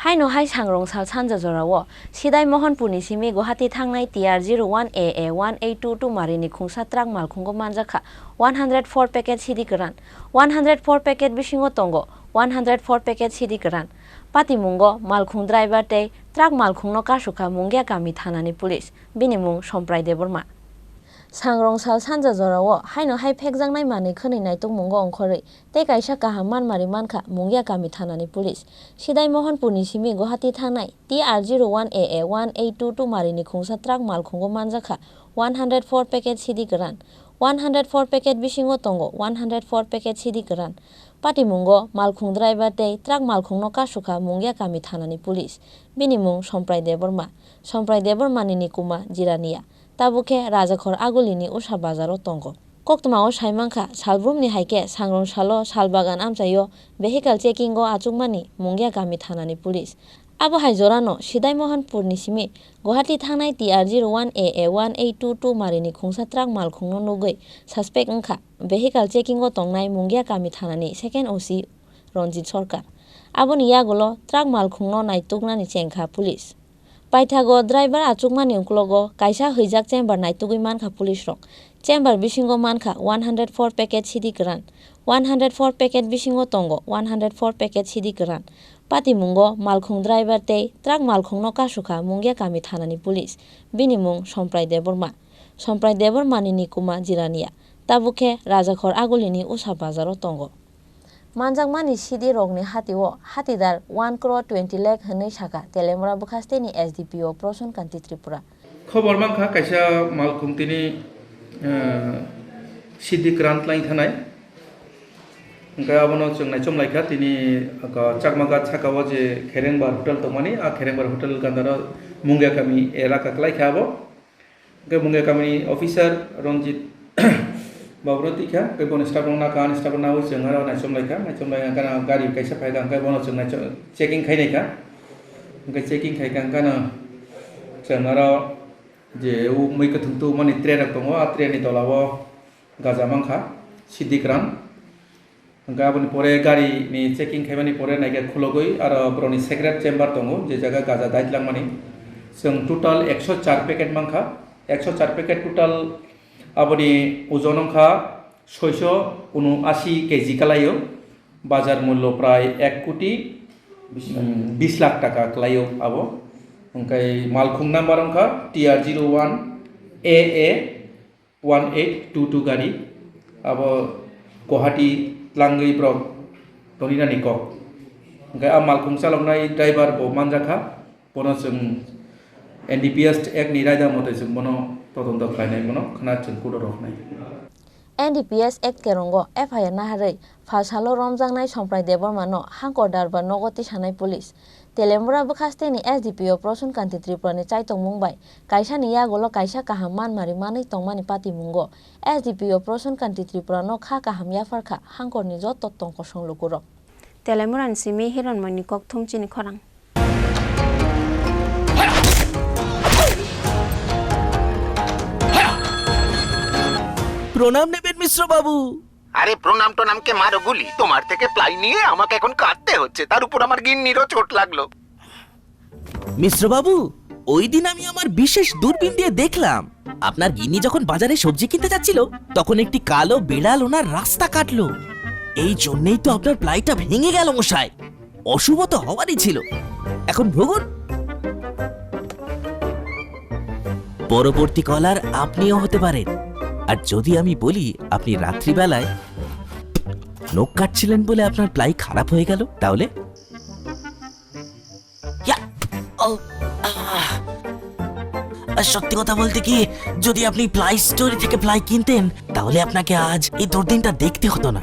Haino hai sangrong sal sanja jorawo sidai mohanpurni simi Guwahati thangnai TR01AA 1822 marini khungsa truck malkhungo manjakha 104 packet CD goran 104 packet bisingo tongo 104 packet CD goran patimungo malkhung driver tei truck malkhungno kasukha mungya kami thanani police binimung Somprai Deborma sangrong sal sanja jorao haino hai phekjangnai mani khoneinai tongmungo ongkhorei tei kaisa kaham manmari mankha mungya kami thanani police sidai mohanpurni simi Guwahati thangnai TR01AA 1822 marini khungsa truck malkhungo manjakha 104 packet CD goran 104 packet bisingo tongo 104 packet CD goran patimungo malkhung driver tei truck malkhungno kasukha mungya kami thanani police binimung Somprai Deborma ni nikuma jirania tabukhe Rajakhor Agulini Usha Bazaro tongo koktmao saimangkha salbrumni haike sangrong salo salbagan amchayo vehicle checking go achukmani mungya kami thanani police abo haijorano sidai mohanpurni simi Guwahati thangnai TR01AA 1822 marini khungsa truck malkhungno nugui suspect wngkha vehicle checking go tongnai mungya kami thanani second OC Ronjit Sarkar aboni yagulo truck malkhungno naituknani chengkha police paithago driver achukmani uklogo kaisa hwijak chamber naitugui mankha police rok chamber bisingo mankha 104 packet CD goran 104 packet bisingo tongo 104 packet CD goran patimungo malkhung driver tei truck malkhungno kasukha mungya kami thanani police binimung Somprai Deborma ni nikuma jirania tabukhe Rajakhor Agulini Usha Bazaro tongo manjakmani CD rokni hatio hatidar 1 crore 20 lakh hwnui saka Telemura Bukhasteni SDPO Proson Kanti Tripura खबर मांखा कैसा मालखुंतिनि CD grant line थानाय ओंखाय आबनो जोंनाय समलायखा तिनि चाकमागा छाकाव जे खेरेंबार hotel दंमानि आ खेरेंबार hotel गान्दारा मुंगिया गामि एलाका लायखाबो ओंखाय मुंगिया गामिनि अफिसार रंजित बाबुरति खा के बन स्टाफ ना कान स्टाफ ना जोंहा नाय समलाय गाना गारि कैसा फायगा ओंखाय बन जोंनाय चेकिं खायनायखा ओंखाय चेकिं खायगा गाना जोंहा जे मैखो थुंतु माने ट्रेन दङ आ ट्रेननि दलाव गाजा मांखा CD grant गाबोन परे गारिनि चेकिं खायमानि परे नायगा खुलगै आरो ब्रनि सेक्रेट चेम्बार दङ जे जायगा गाजा दाइतलां माने जों टोटाल 104 पेकेट मांखा 104 पेकेट टोटाल आबनि ओजन अंखा 679 केजि कालायो बाजार मूल्य प्राय 1 कोटी 20 लाख टाका कालायो आबो ओंखाय मालखुं नाम्बार अंखा TR01AA 1822 गारि आबो गुवाहाटी लांगै ब्रक तनिना निकक ओंखाय आ मालखुं चालकनाय ड्राइभार बो मानजाखा बनो जों NDPS एक्ट नि रायदा मते जों बनो तदन्त खालामनाय बनो खाना जों कुदरखनाय NDPS Act kerongo FIR naharei phasalo romjangnai Somprai Debormano hangkor darbar nogoti sanai police Telemura Bukhasteni SDPO Proson Kanti Tripura ni chaitong mungbai kaisa ni yagolo kaisa kaham manmari manui tongmani patimungo SDPO Proson Kanti Tripura no kha kaham yafarkha hangkor ni joto tongko songlukuro Telemura ni simi hiranmani kok thumchini khorang প্রণাম নেবেন মিশ্র বাবু আরে প্রণাম তো নামকে মারো গুলি তোমার থেকে প্লাই নিয়ে আমাকে এখন কাটতে হচ্ছে তার উপর আমার গিন্নিরও চোট লাগলো মিশ্র বাবু ওই দিন আমি আমার বিশেষ দূরবীন দিয়ে দেখলাম আপনার গিন্নি যখন বাজারে সবজি কিনতে যাচ্ছিল তখন একটি কালো বিড়াল ওনার রাস্তা কাটলো এই জন্যই তো আপনার প্লাইটা ভেঙে গেল মশাই অশুভ তো হওয়ারই ছিল এখন ভোগুন পরবর্তী কলার আপনিও হতে পারেন আর যদি আমি বলি আপনি রাত্রিবেলায় নখ কাটছিলেন বলে আপনার প্লাই খারাপ হয়ে গেল তাহলে সত্যি কথা বলতে কি যদি আপনি প্লাই স্টোরি থেকে প্লাই কিনতেন তাহলে আপনাকে আজ এই দুর্দিনটা দেখতে হতো না